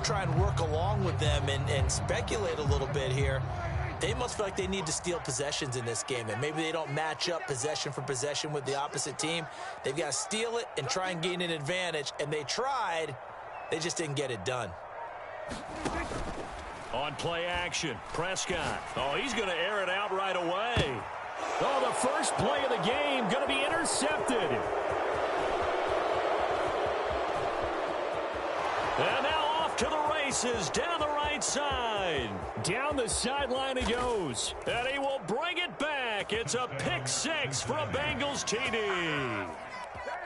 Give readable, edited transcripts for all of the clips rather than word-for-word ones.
try and work along with them and speculate a little bit here. They must feel like they need to steal possessions in this game, and maybe they don't match up possession for possession with the opposite team. They've got to steal it and try and gain an advantage, and they tried. They just didn't get it done. On play action, Prescott. Oh, he's going to air it out right away. Oh, the first play of the game going to be intercepted. And now off to the races down the right side. Down the sideline he goes. And he will bring it back. It's a pick six for a Bengals TD.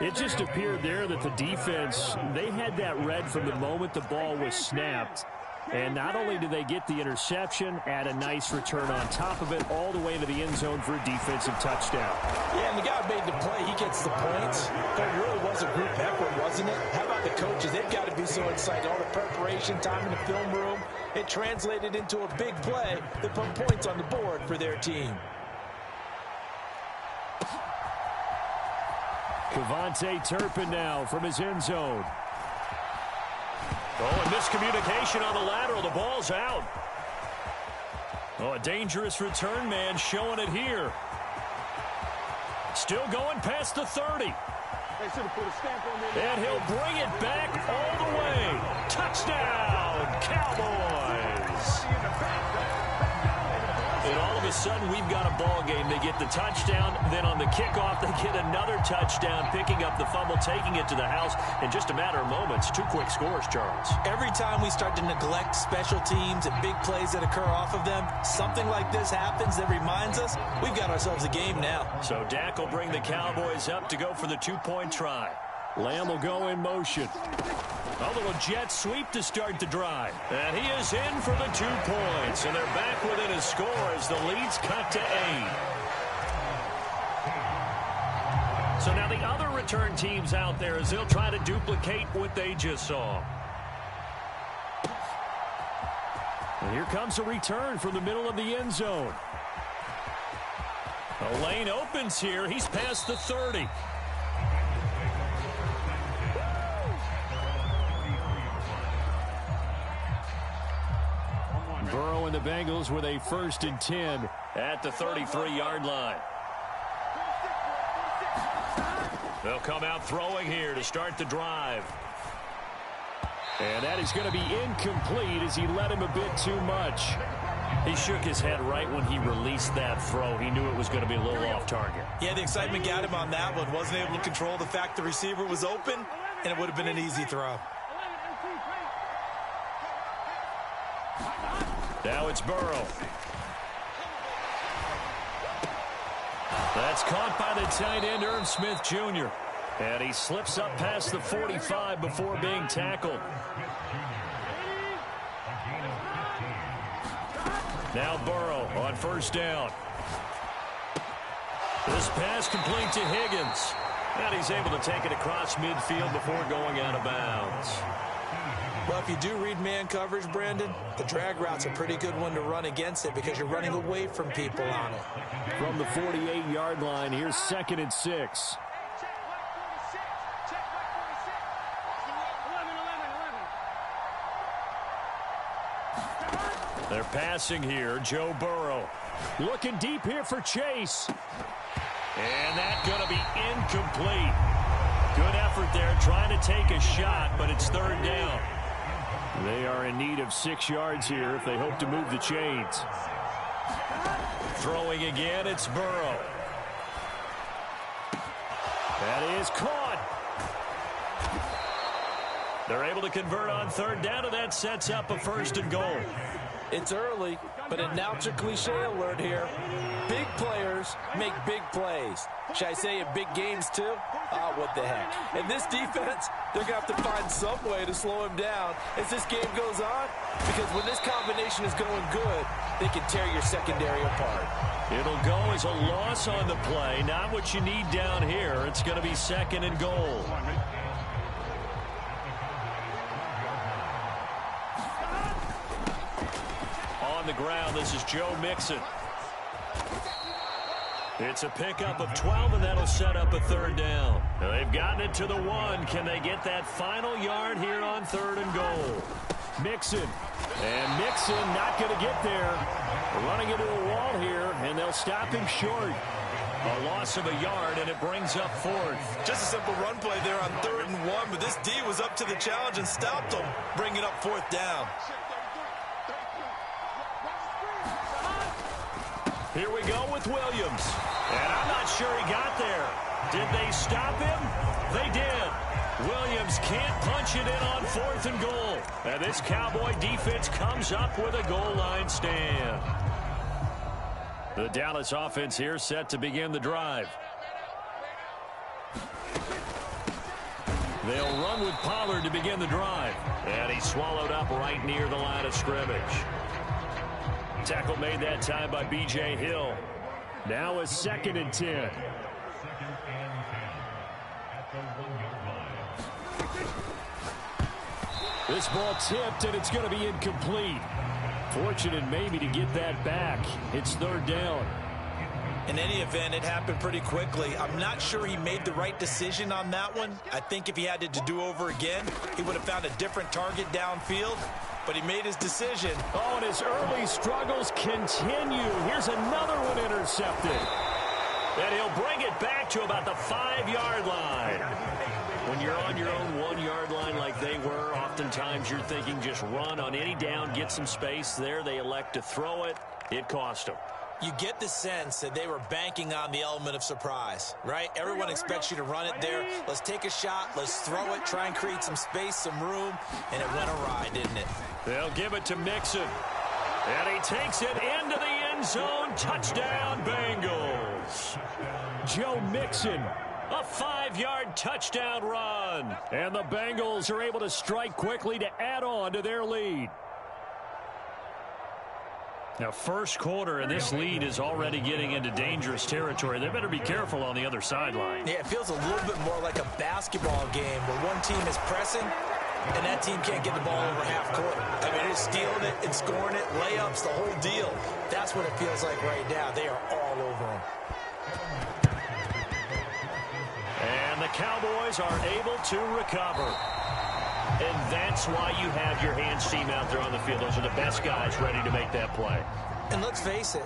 It just appeared there that the defense, they had that read from the moment the ball was snapped. And not only did they get the interception, add a nice return on top of it, all the way to the end zone for a defensive touchdown. Yeah, and the guy made the play. He gets the points. But it really was a group effort, wasn't it? How about the coaches? They've got to be so excited. All the preparation time in the film room, it translated into a big play that put points on the board for their team. KaVontae Turpin now from his end zone. Oh, and miscommunication on the lateral. The ball's out. Oh, a dangerous return man showing it here. Still going past the 30. And he'll bring it back all the way. Touchdown, Cowboys. And all of a sudden, we've got a ball game. They get the touchdown. Then on the kickoff, they get another touchdown, picking up the fumble, taking it to the house in just a matter of moments. Two quick scores, Charles. Every time we start to neglect special teams and big plays that occur off of them, something like this happens that reminds us we've got ourselves a game now. So Dak will bring the Cowboys up to go for the two-point try. Lamb will go in motion. A little jet sweep to start the drive. And he is in for the 2 points. And they're back within a score as the lead's cut to 8. So now the other return teams out there as they'll try to duplicate what they just saw. And here comes a return from the middle of the end zone. The lane opens here. He's past the 30. Burrow and the Bengals with a 1st and 10 at the 33-yard line. They'll come out throwing here to start the drive. And that is going to be incomplete as he led him a bit too much. He shook his head right when he released that throw. He knew it was going to be a little off target. Yeah, the excitement got him on that one. Wasn't able to control the fact the receiver was open, and it would have been an easy throw. Now it's Burrow. That's caught by the tight end, Irv Smith Jr. And he slips up past the 45 before being tackled. Now Burrow on 1st down. This pass complete to Higgins. And he's able to take it across midfield before going out of bounds. Well, if you do read man coverage, Brandon, the drag route's a pretty good one to run against it because you're running away from people on it. From the 48-yard line, here's 2nd and 6. They're passing here, Joe Burrow. Looking deep here for Chase. And that's going to be incomplete. Good effort there, trying to take a shot, but it's 3rd down. They are in need of 6 yards here if they hope to move the chains. Throwing again, it's Burrow. That is caught. They're able to convert on 3rd down, and that sets up a 1st and goal. It's early, but announce a cliche alert here. Big players make big plays. Should I say in big games too? Oh, what the heck. And this defense, they're going to have to find some way to slow him down as this game goes on, because when this combination is going good, they can tear your secondary apart. It'll go as a loss on the play. Not what you need down here. It's going to be 2nd and goal. On the ground, this is Joe Mixon. It's a pickup of 12, and that'll set up a 3rd down. Now they've gotten it to the 1. Can they get that final yard here on 3rd and goal? Mixon. And Mixon not going to get there. Running into a wall here, and they'll stop him short. A loss of a yard, and it brings up fourth. Just a simple run play there on 3rd and 1, but this D was up to the challenge and stopped him, bringing up 4th down. Here we go with Williams. And I'm not sure he got there. Did they stop him? They did. Williams can't punch it in on 4th and goal. And this Cowboy defense comes up with a goal line stand. The Dallas offense here set to begin the drive. They'll run with Pollard to begin the drive. And he's swallowed up right near the line of scrimmage. Tackle made that time by B.J. Hill. Now a 2nd and 10. This ball tipped, and it's going to be incomplete. Fortunate maybe to get that back. It's 3rd down. In any event, it happened pretty quickly. I'm not sure he made the right decision on that one. I think if he had to do over again, he would have found a different target downfield. But he made his decision. Oh, and his early struggles continue. Here's another one intercepted. And he'll bring it back to about the 5-yard line. When you're on your own 1-yard line like they were, oftentimes you're thinking just run on any down, get some space. There they elect to throw it. It cost them. You get the sense that they were banking on the element of surprise, right? Everyone expects you to run it there. Let's take a shot. Let's throw it. Try and create some space, some room. And it went awry, didn't it? They'll give it to Mixon. And he takes it into the end zone. Touchdown, Bengals. Joe Mixon. A 5-yard touchdown run. And the Bengals are able to strike quickly to add on to their lead. Now, first quarter, and this lead is already getting into dangerous territory. They better be careful on the other sideline. Yeah, it feels a little bit more like a basketball game where one team is pressing and that team can't get the ball over half court. I mean, they're stealing it and scoring it, layups, the whole deal. That's what it feels like right now. They are all over them. And the Cowboys are able to recover. And that's why you have your hands team out there on the field. Those are the best guys ready to make that play. And let's face it,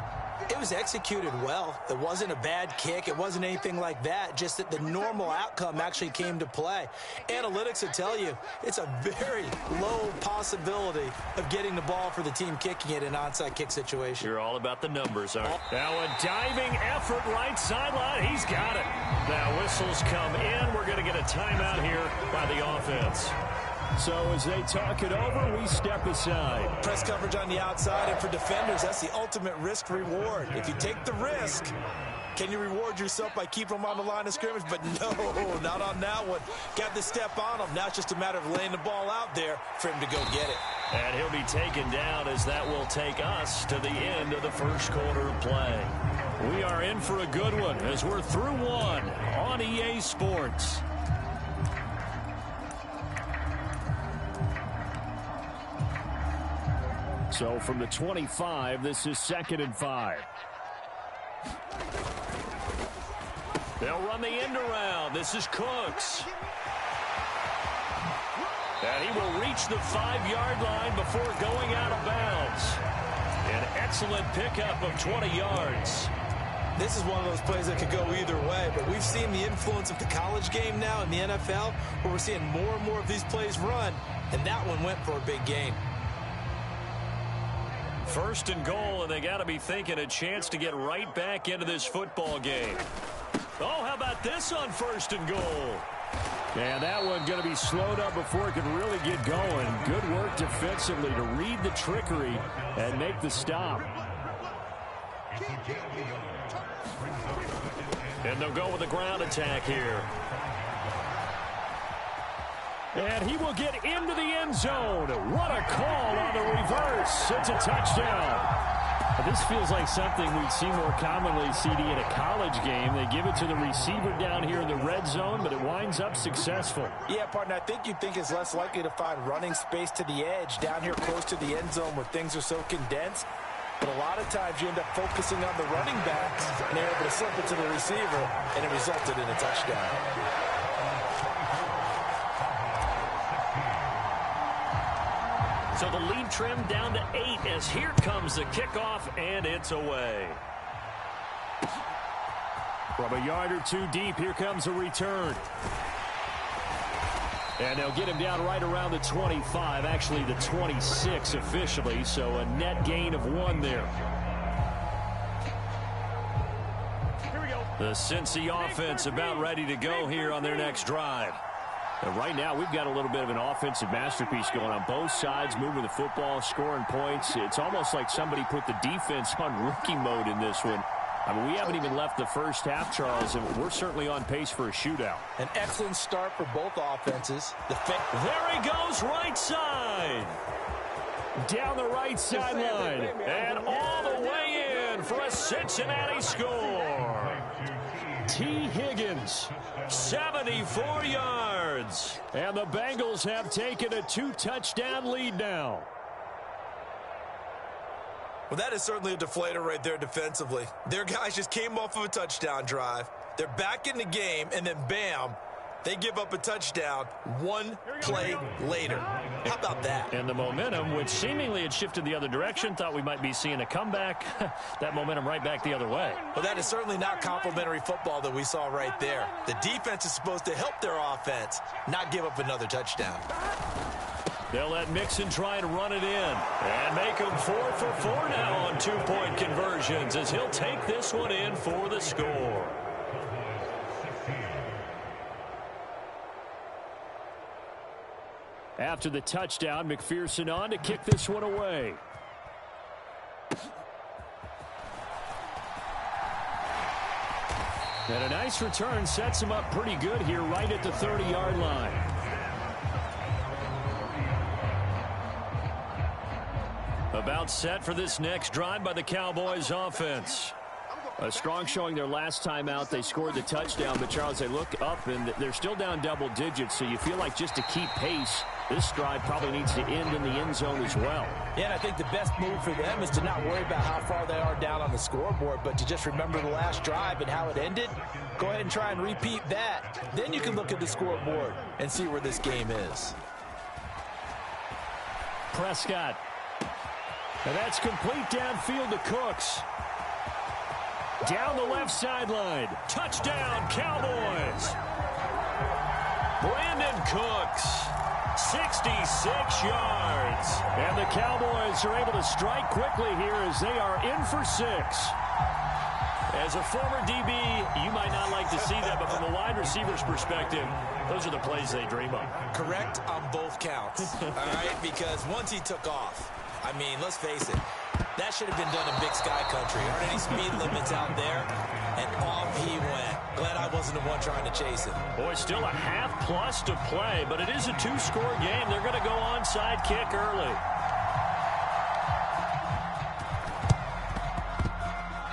it was executed well. It wasn't a bad kick. It wasn't anything like that. Just that the normal outcome actually came to play. Analytics will tell you it's a very low possibility of getting the ball for the team kicking it in an onside kick situation. You're all about the numbers, aren't you? Now a diving effort right sideline. He's got it. Now whistles come in. We're going to get a timeout here by the offense. So as they talk it over, we step aside. Press coverage on the outside, and for defenders, that's the ultimate risk-reward. If you take the risk, can you reward yourself by keeping them on the line of scrimmage? But no, not on that one. Got to step on them. Now it's just a matter of laying the ball out there for him to go get it. And he'll be taken down as that will take us to the end of the first quarter of play. We are in for a good one as we're through one on EA Sports. So from the 25, this is 2nd and 5. They'll run the end around. This is Cooks. And he will reach the 5-yard line before going out of bounds. An excellent pickup of 20 yards. This is one of those plays that could go either way, but we've seen the influence of the college game now in the NFL, where we're seeing more and more of these plays run, and that one went for a big gain. 1st and goal, and they got to be thinking a chance to get right back into this football game. Oh, how about this on 1st and goal? And that one going to be slowed up before it could really get going. Good work defensively to read the trickery and make the stop. And they'll go with a ground attack here. And he will get into the end zone. What a call on the reverse. It's a touchdown. This feels like something we'd see more commonly, CD, in a college game. They give it to the receiver down here in the red zone, but it winds up successful. Yeah, partner, I think you'd think it's less likely to find running space to the edge down here close to the end zone where things are so condensed. But a lot of times you end up focusing on the running backs, and they're able to slip it to the receiver, and it resulted in a touchdown. So the lead trimmed down to 8 as here comes the kickoff, and it's away. From a yard or two deep, here comes a return. And they'll get him down right around the 25, actually the 26 officially, so a net gain of 1 there. The Cincy offense about ready to go here on their next drive. And right now, we've got a little bit of an offensive masterpiece going on both sides, moving the football, scoring points. It's almost like somebody put the defense on rookie mode in this one. I mean, we haven't even left the first half, Charles, and we're certainly on pace for a shootout. An excellent start for both offenses. There he goes, right side. Down the right sideline. And all the way in for a Cincinnati score. T. Higgins, 74 yards. And the Bengals have taken a 2-touchdown lead now. Well, that is certainly a deflator right there defensively. Their guys just came off of a touchdown drive. They're back in the game, and then bam, they give up a touchdown 1 play later. How about that? And the momentum, which seemingly had shifted the other direction, thought we might be seeing a comeback. That momentum right back the other way. Well, that is certainly not complimentary football that we saw right there. The defense is supposed to help their offense, not give up another touchdown. They'll let Mixon try and run it in and make him 4 for 4 now on 2-point conversions as he'll take this one in for the score. After the touchdown, McPherson on to kick this one away. And a nice return sets him up pretty good here right at the 30-yard line. About set for this next drive by the Cowboys offense. A strong showing their last time out. They scored the touchdown, but Charles, they look up and they're still down double digits, so you feel like just to keep pace, this drive probably needs to end in the end zone as well. Yeah, and I think the best move for them is to not worry about how far they are down on the scoreboard, but to just remember the last drive and how it ended. Go ahead and try and repeat that. Then you can look at the scoreboard and see where this game is. Prescott. And that's complete downfield to Cooks. Down the left sideline. Touchdown, Cowboys. Brandon Cooks, 66 yards. And the Cowboys are able to strike quickly here as they are in for 6. As a former DB, you might not like to see that, but from a wide receiver's perspective, those are the plays they dream of. Correct on both counts, all right? Because once he took off, I mean, let's face it, that should have been done in Big Sky Country. Aren't any speed limits out there? And off he went. Glad I wasn't the one trying to chase him. Boy, still a half-plus to play, but it is a 2-score game. They're going to go onside kick early.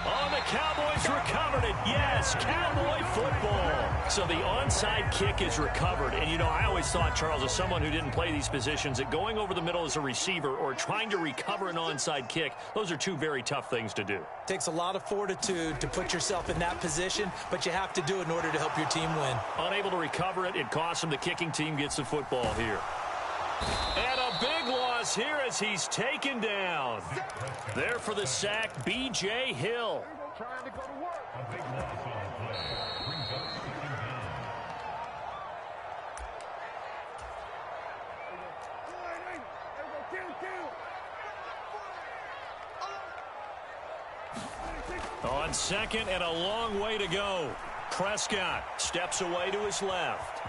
Oh, the Cowboys recovered it. Yes, Cowboy football. So the onside kick is recovered. And, you know, I always thought, Charles, as someone who didn't play these positions, that going over the middle as a receiver or trying to recover an onside kick, those are two very tough things to do. Takes a lot of fortitude to put yourself in that position, but you have to do it in order to help your team win. Unable to recover it, it costs him. The kicking team gets the football here. And a big loss here as he's taken down. There for the sack, B.J. Hill. Trying to go to work. On second and a long way to go. Prescott steps away to his left.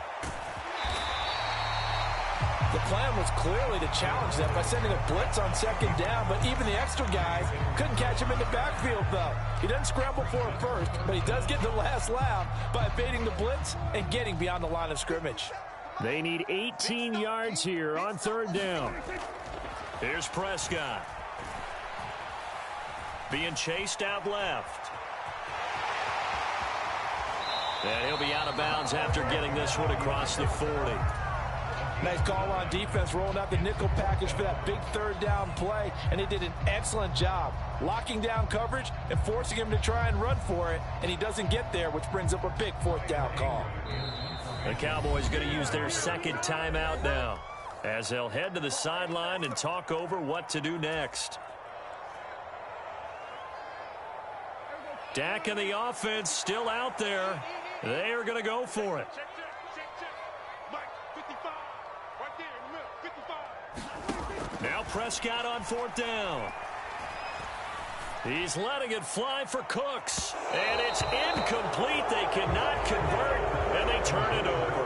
The plan was clearly to challenge them by sending a blitz on second down, but even the extra guys couldn't catch him in the backfield, though. He doesn't scramble for it first, but he does get the last laugh by evading the blitz and getting beyond the line of scrimmage. They need 18 yards here on third down. Here's Prescott. Being chased out left. And he'll be out of bounds after getting this one across the 40. Nice call on defense, rolling out the nickel package for that big third down play, and they did an excellent job locking down coverage and forcing him to try and run for it, and he doesn't get there, which brings up a big fourth down call. The Cowboys going to use their second timeout now. as they'll head to the sideline and talk over what to do next. Dak and the offense still out there. They are going to go for it. Now Prescott on 4th down. He's letting it fly for Cooks. And it's incomplete. They cannot convert, and they turn it over.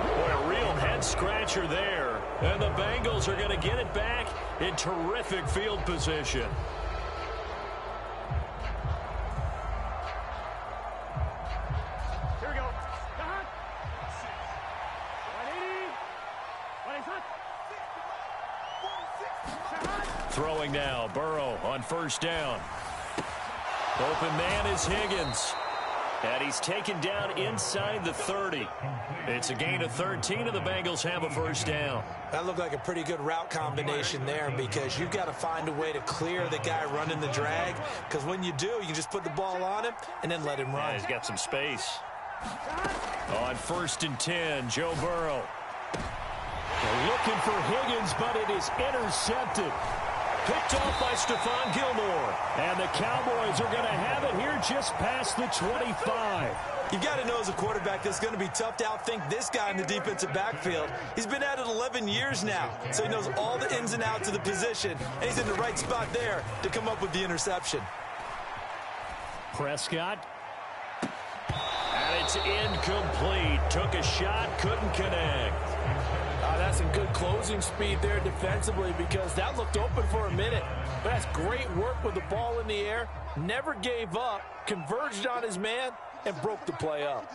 Boy, a real head-scratcher there. And the Bengals are going to get it back in terrific field position. Throwing now, Burrow on 1st down. Open man is Higgins. And he's taken down inside the 30. It's a gain of 13, and the Bengals have a 1st down. That looked like a pretty good route combination there, because you've got to find a way to clear the guy running the drag, because when you do, you can just put the ball on him and then let him run. Yeah, he's got some space. On 1st and 10, Joe Burrow. They're looking for Higgins, but it is intercepted. Picked off by Stephon Gilmore. And the Cowboys are going to have it here just past the 25. You've got to know as a quarterback that's going to be tough to outthink this guy in the defensive backfield. He's been at it 11 years now, so he knows all the ins and outs of the position, and he's in the right spot there to come up with the interception. Prescott. And it's incomplete. Took a shot, couldn't connect. That's some good closing speed there defensively, because that looked open for a minute. But that's great work with the ball in the air. Never gave up, converged on his man, and broke the play up.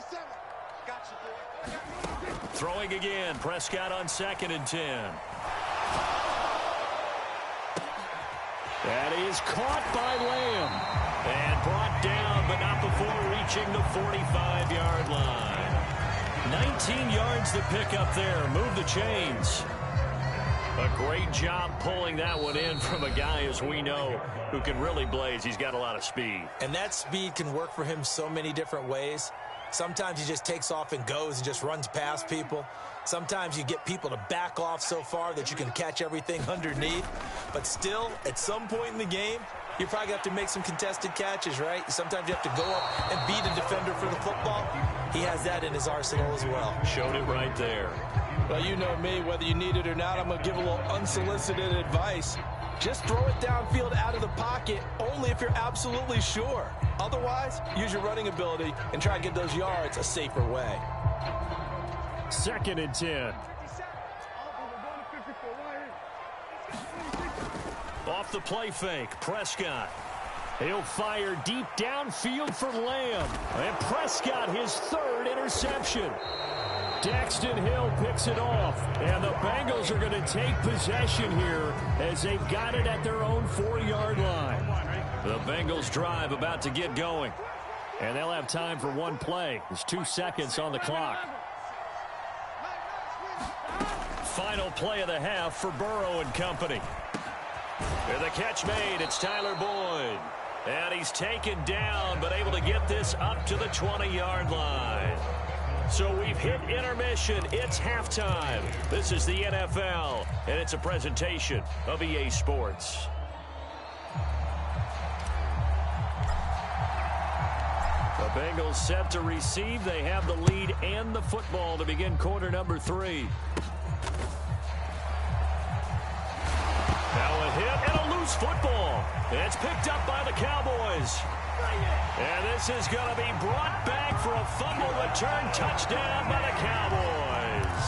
Throwing again, Prescott on 2nd and 10. That is caught by Lamb. And brought down, but not before reaching the 45-yard line. 19 yards to pick up there. Move the chains. A great job pulling that one in from a guy, as we know, who can really blaze. He's got a lot of speed. And that speed can work for him so many different ways. Sometimes he just takes off and goes and just runs past people. Sometimes you get people to back off so far that you can catch everything underneath. But still, at some point in the game, you probably have to make some contested catches, right? Sometimes you have to go up and beat a defender for the football. He has that in his arsenal as well. Showed it right there. Well, you know me, whether you need it or not, I'm going to give a little unsolicited advice. Just throw it downfield out of the pocket only if you're absolutely sure. Otherwise, use your running ability and try to get those yards a safer way. 2nd and 10. Off the play fake, Prescott. He'll fire deep downfield for Lamb. And Prescott, his 3rd interception. Daxton Hill picks it off. And the Bengals are going to take possession here as they've got it at their own 4-yard line. The Bengals drive about to get going. And they'll have time for one play. There's 2 seconds on the clock. Final play of the half for Burrow and company. And the catch made. It's Tyler Boyd. And he's taken down, but able to get this up to the 20-yard line. So we've hit intermission. It's halftime. This is the NFL, and it's a presentation of EA Sports. The Bengals set to receive. They have the lead and the football to begin quarter number 3. Now a hit and a loose football. And it's picked up by the Cowboys. And this is going to be brought back for a fumble return touchdown by the Cowboys.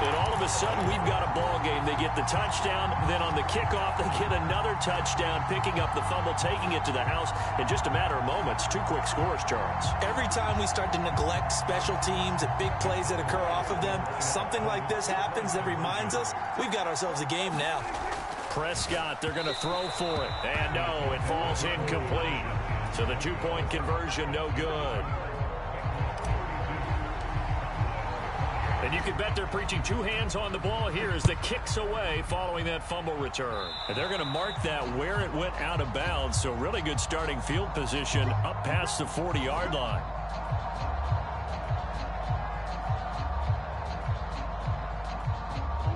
And all of a sudden, we've got a ball game. They get the touchdown. Then on the kickoff, they get another touchdown, picking up the fumble, taking it to the house in just a matter of moments. 2 quick scores, Charles. Every time we start to neglect special teams and big plays that occur off of them, something like this happens that reminds us we've got ourselves a game now. Prescott, they're going to throw for it. And no, it falls incomplete. So the 2-point conversion, no good. And you can bet they're preaching 2 hands on the ball here as the kick's away following that fumble return. And they're going to mark that where it went out of bounds. So really good starting field position up past the 40-yard line.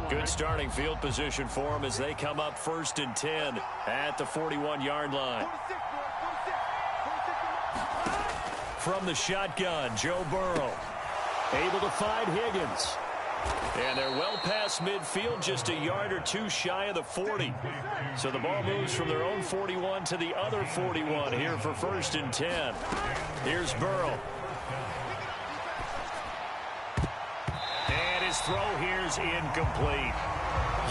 Good starting field position for them as they come up 1st and 10 at the 41-yard line. From the shotgun, Joe Burrow able to find Higgins. And they're well past midfield, just a yard or two shy of the 40. So the ball moves from their own 41 to the other 41 here for 1st and 10. Here's Burrow. And his throw here's incomplete.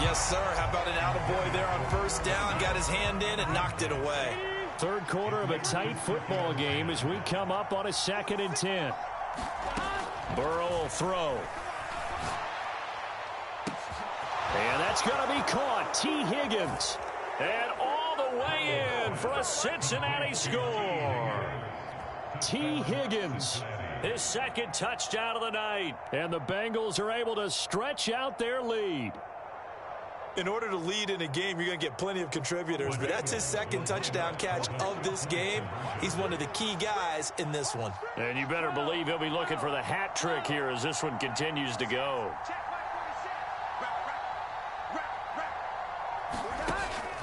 Yes, sir. How about an attaboy there on 1st down? Got his hand in and knocked it away. Third quarter of a tight football game as we come up on a 2nd and 10. Burrow will throw. And that's going to be caught. T. Higgins. And all the way in for a Cincinnati score. T. Higgins. His 2nd touchdown of the night. And the Bengals are able to stretch out their lead. In order to lead in a game, you're going to get plenty of contributors. But that's his 2nd touchdown catch of this game. He's one of the key guys in this one. And you better believe he'll be looking for the hat trick here as this one continues to go.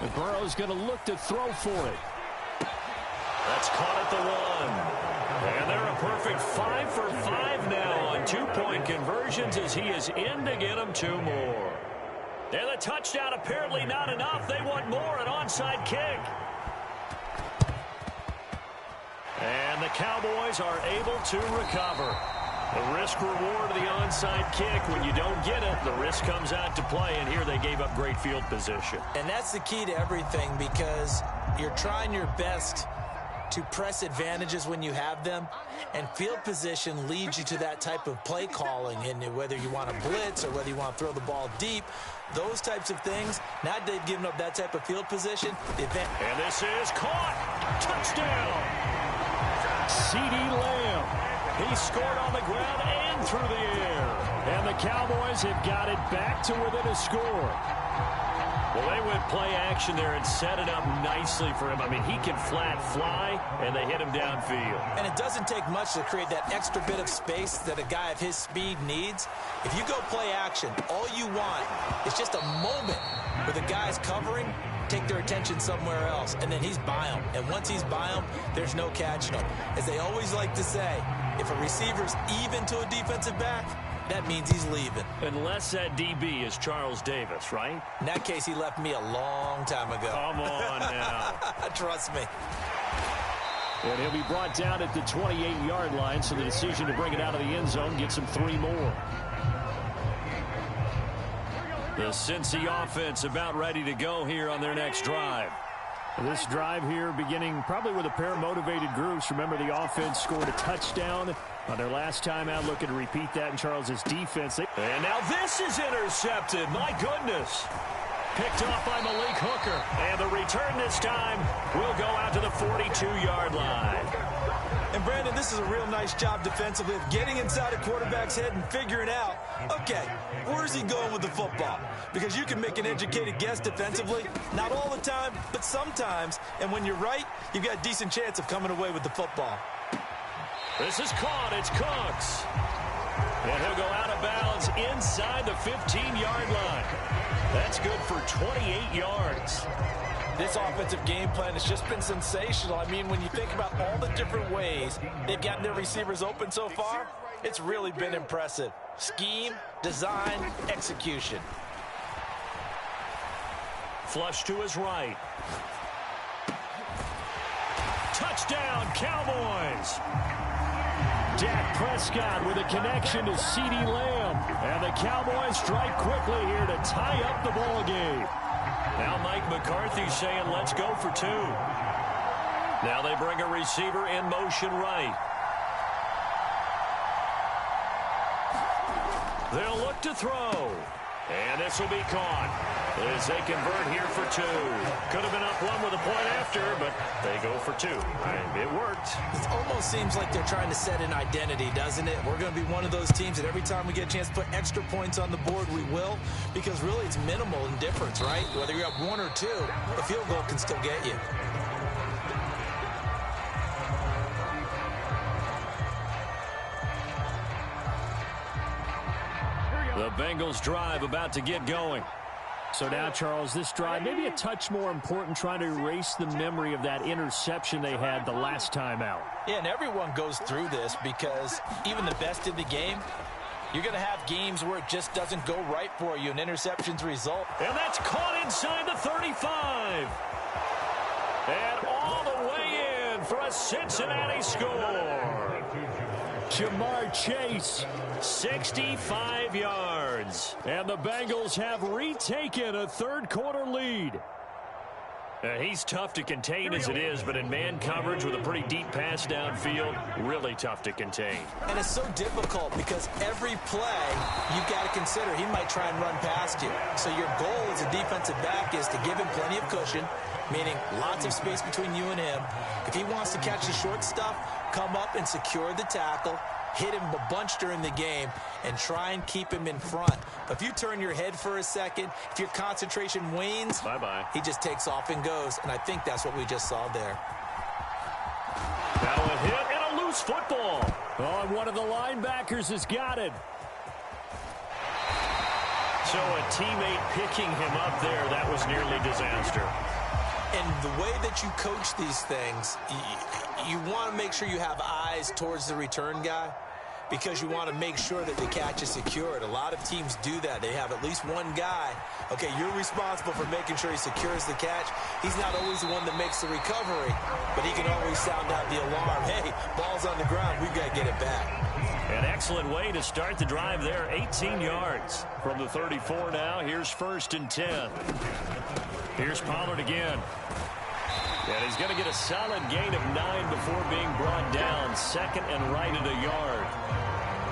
And Burrow's going to look to throw for it. That's caught at the 1. And they're a perfect 5 for 5 now on 2-point conversions as he is in to get them 2 more. And the touchdown apparently not enough. They want more, an onside kick. And the Cowboys are able to recover. The risk-reward of the onside kick. When you don't get it, the risk comes out to play, and here they gave up great field position. And that's the key to everything because you're trying your best to press advantages when you have them, and field position leads you to that type of play calling. And whether you want to blitz or whether you want to throw the ball deep, those types of things, now they've given up that type of field position. And this is caught. Touchdown. CeeDee Lamb. He scored on the ground and through the air. And the Cowboys have got it back to within a score. Well, they went play action there and set it up nicely for him. I mean, he can flat fly, and they hit him downfield. And it doesn't take much to create that extra bit of space that a guy of his speed needs. If you go play action, all you want is just a moment where the guy's covering, take their attention somewhere else, and then he's by him. And once he's by him, there's no catching him. As they always like to say, if a receiver's even to a defensive back, that means he's leaving. Unless that DB is Charles Davis, right? In that case, he left me a long time ago. Come on now. Trust me. And he'll be brought down at the 28-yard line, so the decision to bring it out of the end zone gets him 3 more. The Cincy offense about ready to go here on their next drive. This drive here beginning probably with a pair of motivated groups. Remember, the offense scored a touchdown on their last time out, looking to repeat that in Charles's defense. And now this is intercepted. My goodness. Picked off by Malik Hooker. And the return this time will go out to the 42-yard line. And, Brandon, this is a real nice job defensively of getting inside a quarterback's head and figuring out, okay, where's he going with the football? Because you can make an educated guess defensively, not all the time, but sometimes. And when you're right, you've got a decent chance of coming away with the football. This is caught. It's Cooks. And he'll go out of bounds inside the 15-yard line. That's good for 28 yards. This offensive game plan has just been sensational. I mean, when you think about all the different ways they've gotten their receivers open so far, it's really been impressive. Scheme, design, execution. Flush to his right. Touchdown, Cowboys. Dak Prescott with a connection to CeeDee Lamb. And the Cowboys strike quickly here to tie up the ball game. Now Mike McCarthy saying, let's go for 2. Now they bring a receiver in motion right. They'll look to throw. And this will be caught as they convert here for 2. Could have been up 1 with a point after, but they go for 2. And it worked. It almost seems like they're trying to set an identity, doesn't it? We're going to be one of those teams that every time we get a chance to put extra points on the board, we will. Because really it's minimal in difference, right? Whether you're up 1 or 2, a field goal can still get you. The Bengals drive about to get going. So now, Charles, this drive maybe a touch more important, trying to erase the memory of that interception they had the last time out. Yeah, and everyone goes through this because even the best in the game, you're going to have games where it just doesn't go right for you, and interceptions result. And that's caught inside the 35. And all the way in for a Cincinnati score. Ja'Marr Chase, 65 yards. And the Bengals have retaken a third-quarter lead. He's tough to contain as it is, but in man coverage with a pretty deep pass downfield, really tough to contain. And it's so difficult because every play you've got to consider he might try and run past you. So your goal as a defensive back is to give him plenty of cushion, meaning lots of space between you and him. If he wants to catch the short stuff, come up and secure the tackle, hit him a bunch during the game, and try and keep him in front. But if you turn your head for a second, if your concentration wanes, bye-bye. He just takes off and goes, and I think that's what we just saw there. Now a hit and a loose football. Oh, and one of the linebackers has got it. So a teammate picking him up there, that was nearly disaster. And the way that you coach these things, you want to make sure you have eyes towards the return guy because you want to make sure that the catch is secured. A lot of teams do that. They have at least one guy. Okay, you're responsible for making sure he secures the catch. He's not always the one that makes the recovery, but he can always sound out the alarm. Hey, ball's on the ground. We've got to get it back. An excellent way to start the drive there. 18 yards from the 34 now. Here's 1st and 10. Here's Pollard again. And he's going to get a solid gain of 9 before being brought down. 2nd and right at a yard.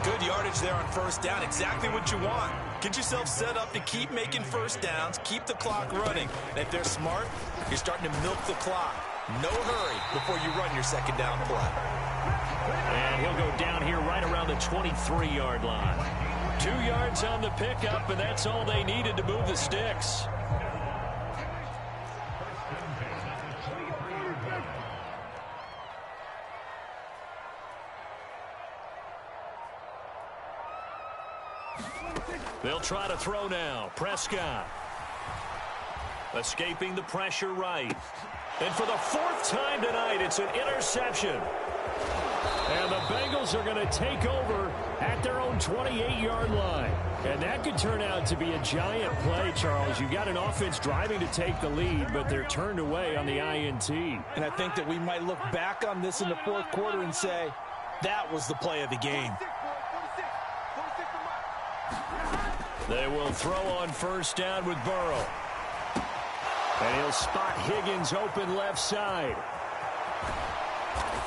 Good yardage there on 1st down. Exactly what you want. Get yourself set up to keep making 1st downs. Keep the clock running. And if they're smart, you're starting to milk the clock. No hurry before you run your 2nd down play. And he'll go down here right around the 23-yard line. 2 yards on the pickup, and that's all they needed to move the sticks. They'll try to throw now. Prescott. Escaping the pressure right. And for the 4th time tonight, it's an interception. And the Bengals are going to take over at their own 28-yard line. And that could turn out to be a giant play, Charles. You've got an offense driving to take the lead, but they're turned away on the INT. And I think that we might look back on this in the 4th quarter and say, that was the play of the game. They will throw on 1st down with Burrow. And he'll spot Higgins open left side.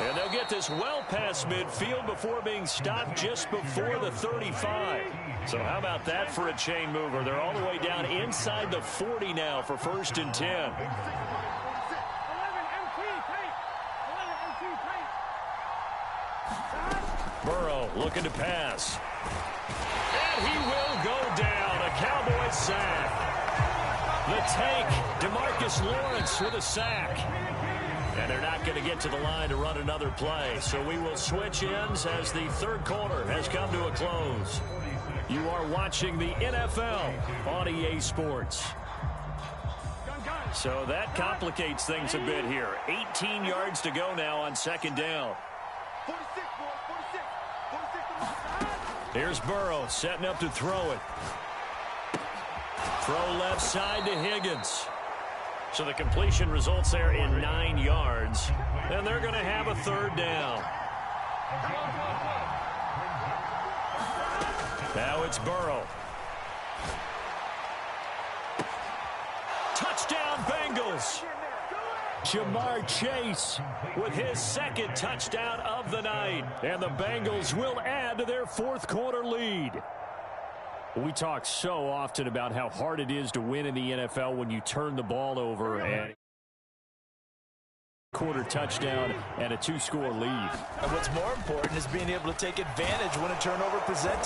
And they'll get this well past midfield before being stopped just before the 35. So how about that for a chain mover? They're all the way down inside the 40 now for 1st and 10. Burrow looking to pass. And he will go down. A Cowboys sack. The take, DeMarcus Lawrence with a sack. And they're not going to get to the line to run another play. So we will switch ends as the 3rd quarter has come to a close. You are watching the NFL on EA Sports. So that complicates things a bit here. 18 yards to go now on 2nd down. Here's Burrow setting up to throw it. Throw left side to Higgins. So the completion results there in 9 yards. And they're going to have a 3rd down. Now it's Burrow. Touchdown Bengals. Ja'Marr Chase with his 2nd touchdown of the night. And the Bengals will add to their 4th quarter lead. We talk so often about how hard it is to win in the NFL when you turn the ball over, and quarter touchdown and a 2-score lead. And what's more important is being able to take advantage when a turnover presents